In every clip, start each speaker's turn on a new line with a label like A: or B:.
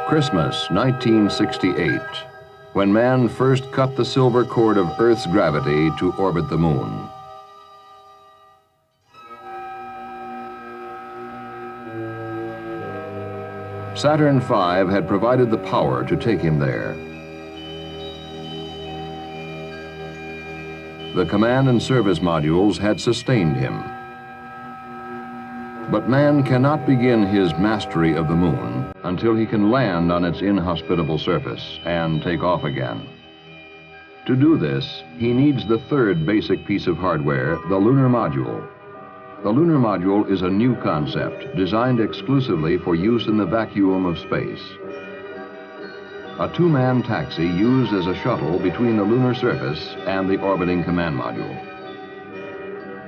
A: Christmas 1968, when man first cut the silver cord of Earth's gravity to orbit the moon. Saturn V had provided the power to take him there. The command and service modules had sustained him. But man cannot begin his mastery of the moon until he can land on its inhospitable surface and take off again. To do this, he needs the third basic piece of hardware, the lunar module. The lunar module is a new concept designed exclusively for use in the vacuum of space. A two-man taxi used as a shuttle between the lunar surface and the orbiting command module.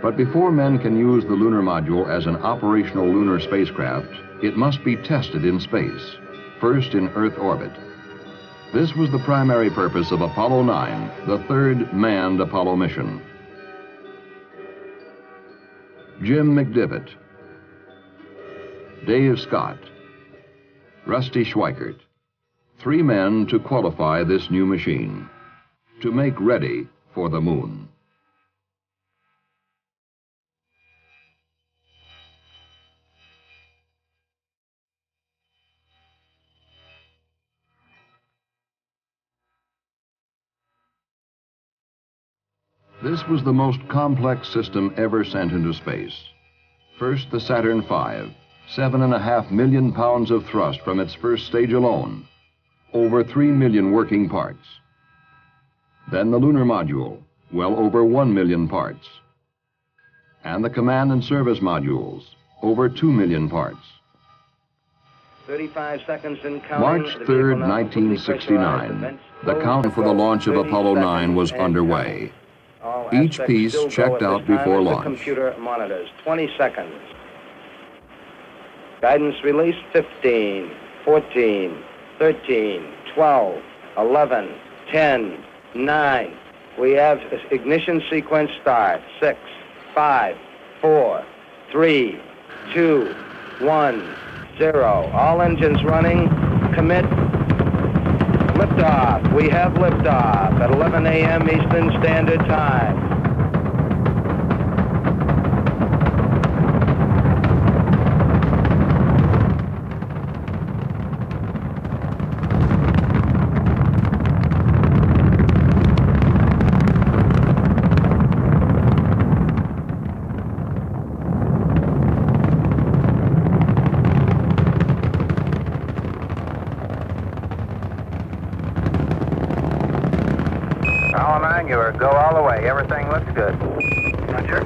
A: But before men can use the lunar module as an operational lunar spacecraft, it must be tested in space, first in Earth orbit. This was the primary purpose of Apollo 9, the third manned Apollo mission. Jim McDivitt, Dave Scott, Rusty Schweickart, three men to qualify this new machine, to make ready for the moon. This was the most complex system ever sent into space. First, the Saturn V, 7.5 million pounds of thrust from its first stage alone, over 3 million working parts. Then the lunar module, well over 1 million parts. And the command and service modules, over 2 million parts.
B: 35 seconds in counting.
A: March 3rd, 1969, the count for the launch of Apollo 9 was underway. Each piece checked out before launch.
B: Computer monitors, 20 seconds. Guidance release, 15, 14, 13, 12, 11, 10, 9. We have ignition sequence start. 6, 5, 4, 3, 2, 1, 0. All engines running. Commit. Liftoff. We have liftoff at 11 a.m. Eastern Standard Time.
C: You are go all the way. Everything looks good.
B: Roger.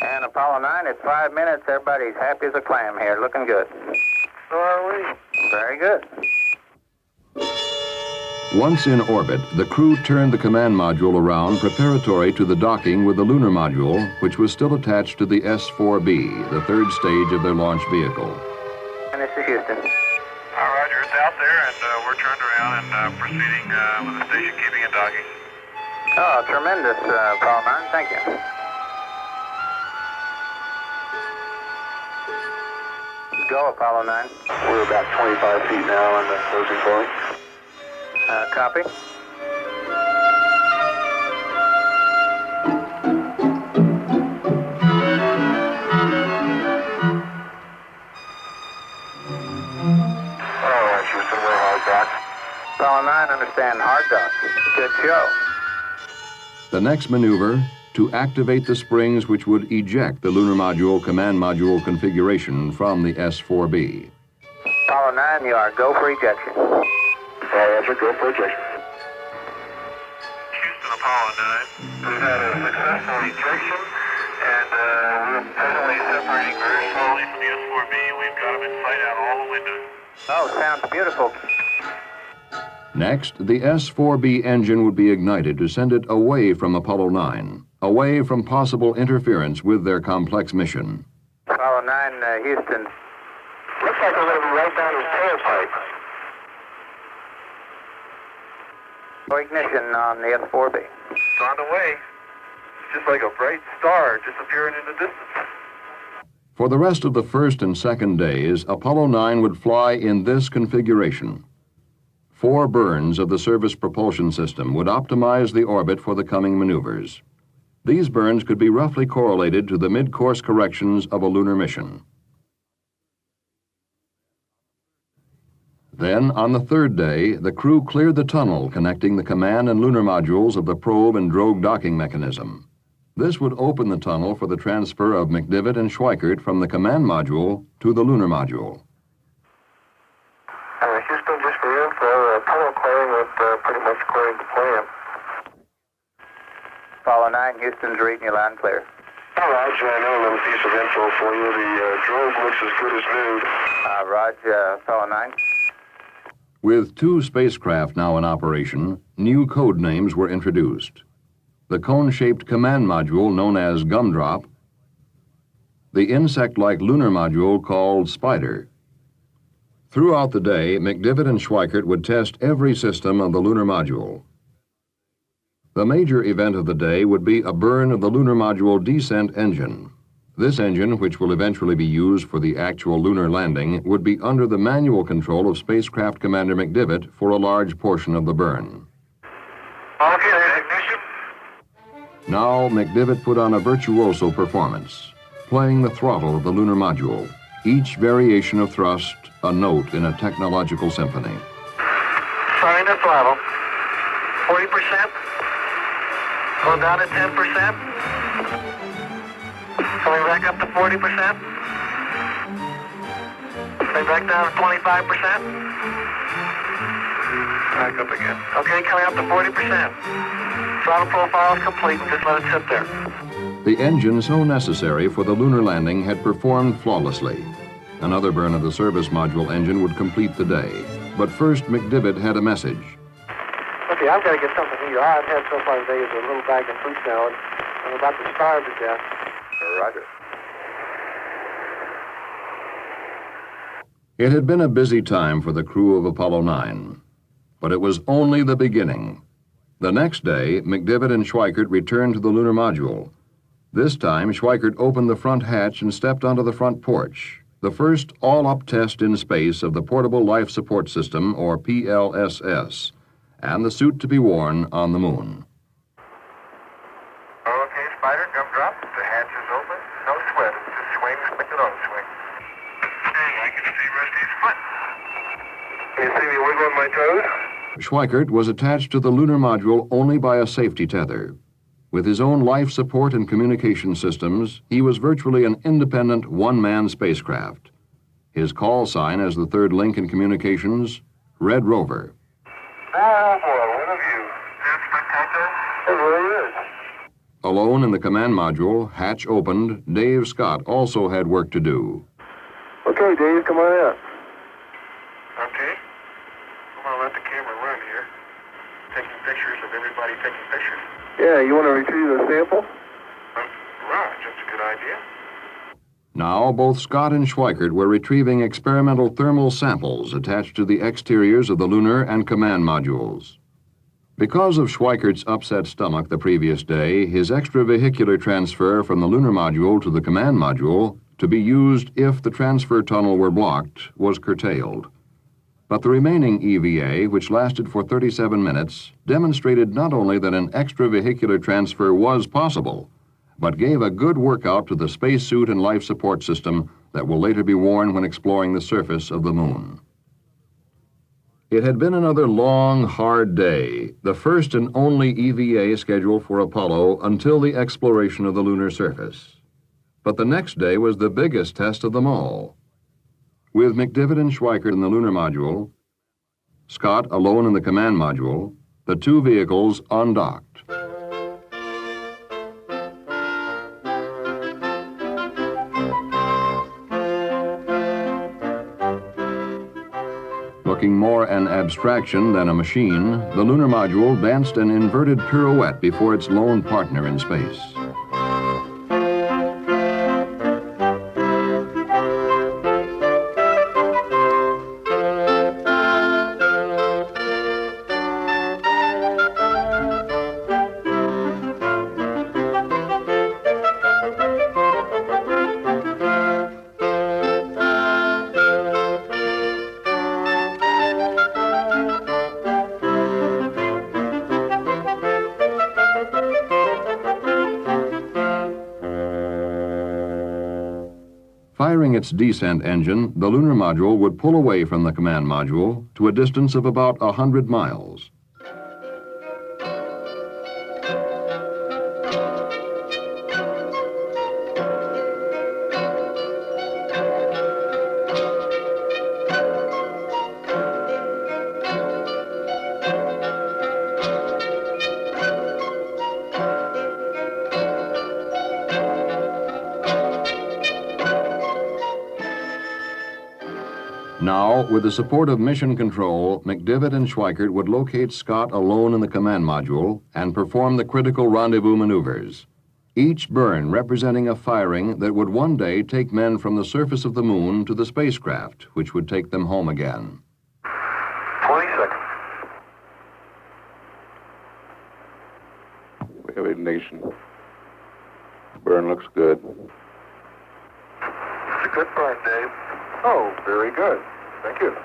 C: And Apollo 9 at 5 minutes. Everybody's happy as a clam here. Looking good.
B: So are we.
C: Very good.
A: Once in orbit, the crew turned the command module around preparatory to the docking with the lunar module, which was still attached to the S-4B, the third stage of their launch vehicle.
C: And this is Houston.
D: Roger, it's out there, and we're turned around and proceeding with the station keeping and docking.
C: Oh, tremendous, Apollo 9. Thank you. Go, Apollo 9.
D: We're about 25 feet now on the closing point.
C: Copy.
D: Houston, we're hard dock.
C: Apollo 9, understand hard dock. Good show.
A: The next maneuver, to activate the springs which would eject the lunar module command module configuration from the S-4B.
C: Apollo 9, you are go for ejection.
D: Roger, go for ejection. Houston, Apollo 9. We've had a successful ejection, and we're presently separating very slowly from the S-4B. We've got them in sight out all the windows.
C: Oh, sounds beautiful.
A: Next, the S-4B engine would be ignited to send it away from Apollo 9, away from possible interference with their complex mission.
C: Apollo 9, Houston.
D: Looks like we're going to be right down his tailpipe.
C: For ignition on the S-4B.
D: It's on the way. It's just like a bright star disappearing in the distance.
A: For the rest of the first and second days, Apollo 9 would fly in this configuration. 4 burns of the service propulsion system would optimize the orbit for the coming maneuvers. These burns could be roughly correlated to the mid-course corrections of a lunar mission. Then, on the third day, the crew cleared the tunnel connecting the command and lunar modules of the probe and drogue docking mechanism. This would open the tunnel for the transfer of McDivitt and Schweikert from the command module to the lunar module.
D: Houston, just for info, tunnel clearing went pretty much according to plan.
C: Apollo 9, Houston's reading you loud and clear.
D: Roger, I know a little piece of info for you. The drogue looks as good as new.
C: Roger, Apollo 9.
A: With 2 spacecraft now in operation, new code names were introduced. The cone-shaped command module known as Gumdrop, the insect-like lunar module called Spider. Throughout the day, McDivitt and Schweikert would test every system of the lunar module. The major event of the day would be a burn of the lunar module descent engine. This engine, which will eventually be used for the actual lunar landing, would be under the manual control of Spacecraft Commander McDivitt for a large portion of the burn.
D: Okay, there's ignition.
A: Now, McDivitt put on a virtuoso performance, playing the throttle of the lunar module, each variation of thrust a note in a technological symphony.
D: Starting the throttle. 40%. Go down to 10%. Coming back up to 40%. Coming back down to 25%. Back up again. Okay, coming up to 40%. Throttle profile is complete. Just let it sit there.
A: The engine so necessary for the lunar landing had performed flawlessly. Another burn of the service module engine would complete the day. But first, McDivitt had a message.
E: Okay, I've got to get something to eat. All I've had so far today is a little bag of fruit salad. I'm about to starve to death.
C: Roger.
A: It had been a busy time for the crew of Apollo 9, but it was only the beginning. The next day, McDivitt and Schweikert returned to the lunar module. This time, Schweikert opened the front hatch and stepped onto the front porch, the first all-up test in space of the Portable Life Support System, or PLSS, and the suit to be worn on the moon.
D: Okay, Spider, gumdrop. The hatch is open. No sweat. Just swing, stick it on swing. Hey, I can see Rusty's foot. Can you see me wiggling my toes?
A: Schweikert was attached to the lunar module only by a safety tether. With his own life support and communication systems, he was virtually an independent one-man spacecraft. His call sign as the third link in communications, Red Rover.
D: Oh, boy, what a view. That's spectacular. It really is.
A: Alone in the command module, hatch opened, Dave Scott also had work to do.
E: Okay, Dave, come on out.
D: Okay. I'm going to let the camera run here. Taking pictures of everybody taking pictures.
E: Yeah, you want to retrieve a sample?
D: Right, that's a good idea.
A: Now, both Scott and Schweikert were retrieving experimental thermal samples attached to the exteriors of the lunar and command modules. Because of Schweikert's upset stomach the previous day, his extravehicular transfer from the lunar module to the command module, to be used if the transfer tunnel were blocked, was curtailed. But the remaining EVA, which lasted for 37 minutes, demonstrated not only that an extravehicular transfer was possible, but gave a good workout to the spacesuit and life support system that will later be worn when exploring the surface of the moon. It had been another long, hard day, the first and only EVA scheduled for Apollo until the exploration of the lunar surface. But the next day was the biggest test of them all. With McDivitt and Schweikert in the lunar module, Scott alone in the command module, the 2 vehicles undocked. Looking more an abstraction than a machine, the lunar module danced an inverted pirouette before its lone partner in space. firing its descent engine, the lunar module would pull away from the command module to a distance of about 100 miles. Now, with the support of Mission Control, McDivitt and Schweikert would locate Scott alone in the command module and perform the critical rendezvous maneuvers, each burn representing a firing that would one day take men from the surface of the moon to the spacecraft, which would take them home again.
E: 20 seconds.
F: We have ignition. Burn looks good.
E: It's a good burn, Dave. Oh, very good. Thank you.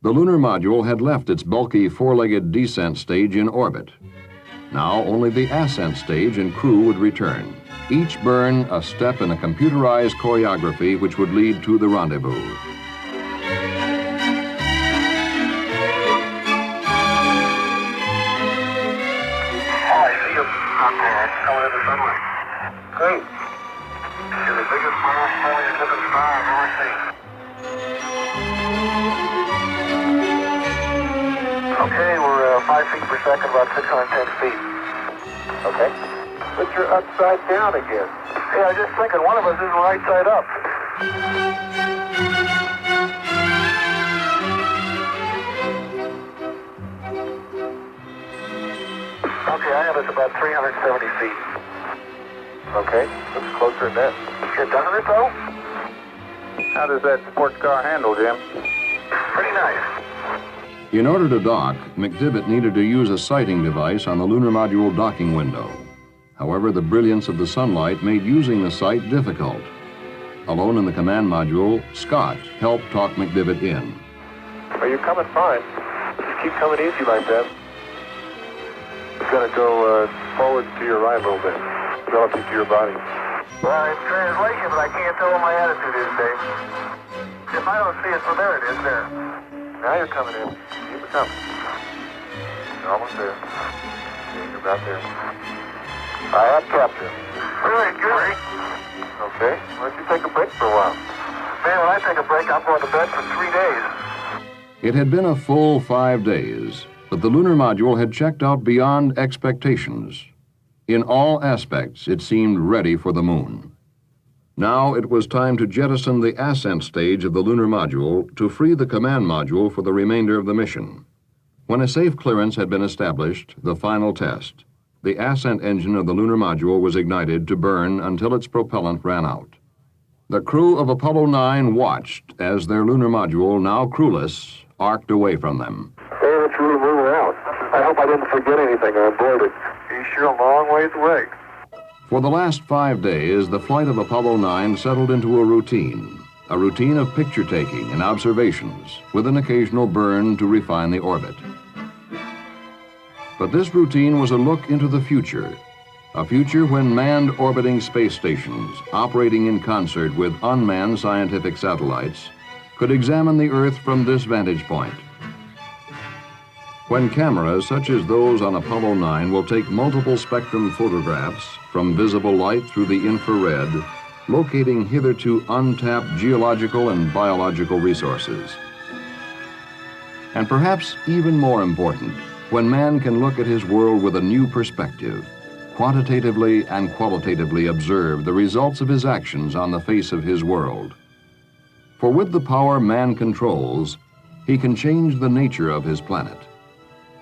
A: The lunar module had left its bulky four-legged descent stage in orbit. Now only the ascent stage and crew would return. Each burn a step in a computerized choreography which would lead to the rendezvous.
E: Oh, I see you out there coming in the sunlight. Great. You're the biggest blast-falling looking star I've ever seen. Okay, we're 5 feet per second, about 610 feet. Okay. But you're upside down again. Yeah, I was just thinking one of us isn't right side up. Okay, I have us about 370 feet. Okay, looks closer than that. Doesn't it, though?
C: How does that sports car handle, Jim?
E: Pretty nice.
A: In order to dock, McDivitt needed to use a sighting device on the lunar module docking window. However, the brilliance of the sunlight made using the sight difficult. Alone in the command module, Scott helped talk McDivitt in.
E: Well, you're coming fine. Just keep coming easy like that. It's going to go forward to your right a little bit, relative to your body. Well, it's translation, but I can't tell what my attitude is, Dave. If I don't see it, so there it is, there. Now you're coming in. Keep it coming. You're almost there. You're about there. I have capture. Very good. Okay. Why don't you take a break for a while? Man, when I take a break, I'm going to bed for 3 days.
A: It had been a full 5 days, but the lunar module had checked out beyond expectations. In all aspects, it seemed ready for the moon. Now it was time to jettison the ascent stage of the lunar module to free the command module for the remainder of the mission. When a safe clearance had been established, the final test, the ascent engine of the lunar module was ignited to burn until its propellant ran out. The crew of Apollo 9 watched as their lunar module, now crewless, arced away from them.
E: Hey, let's really move out. I hope I didn't forget anything on board it. You're sure a long ways away.
A: For the last 5 days, the flight of Apollo 9 settled into a routine of picture-taking and observations, with an occasional burn to refine the orbit. But this routine was a look into the future, a future when manned orbiting space stations, operating in concert with unmanned scientific satellites, could examine the Earth from this vantage point. When cameras such as those on Apollo 9 will take multiple spectrum photographs from visible light through the infrared, locating hitherto untapped geological and biological resources. And perhaps even more important, when man can look at his world with a new perspective, quantitatively and qualitatively observe the results of his actions on the face of his world. For with the power man controls, he can change the nature of his planet.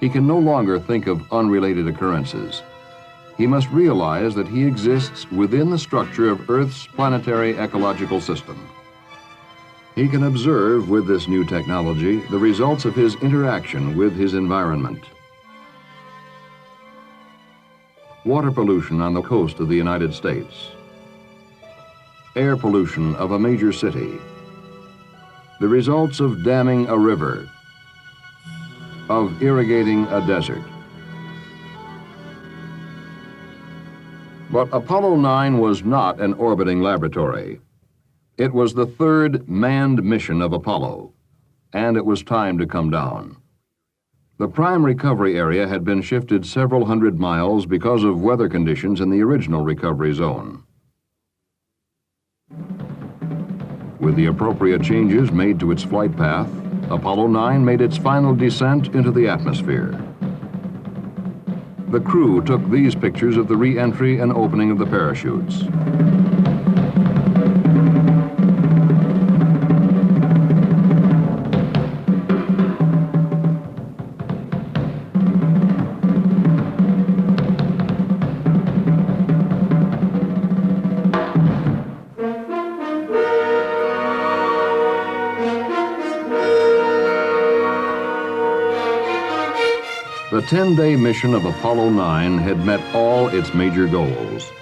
A: He can no longer think of unrelated occurrences. He must realize that he exists within the structure of Earth's planetary ecological system. He can observe with this new technology the results of his interaction with his environment. Water pollution on the coast of the United States. Air pollution of a major city. The results of damming a river, of irrigating a desert. But Apollo 9 was not an orbiting laboratory. It was the third manned mission of Apollo, and it was time to come down. The prime recovery area had been shifted several hundred miles because of weather conditions in the original recovery zone. With the appropriate changes made to its flight path, Apollo 9 made its final descent into the atmosphere. The crew took these pictures of the re-entry and opening of the parachutes. The 10-day mission of Apollo 9 had met all its major goals.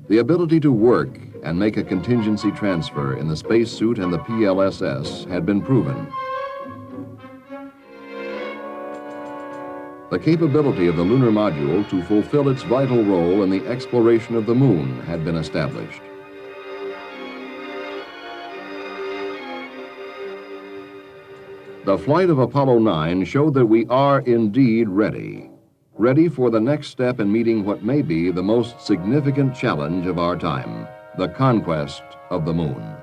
A: The ability to work and make a contingency transfer in the spacesuit and the PLSS had been proven. The capability of the lunar module to fulfill its vital role in the exploration of the moon had been established. The flight of Apollo 9 showed that we are indeed ready for the next step in meeting what may be the most significant challenge of our time, the conquest of the moon.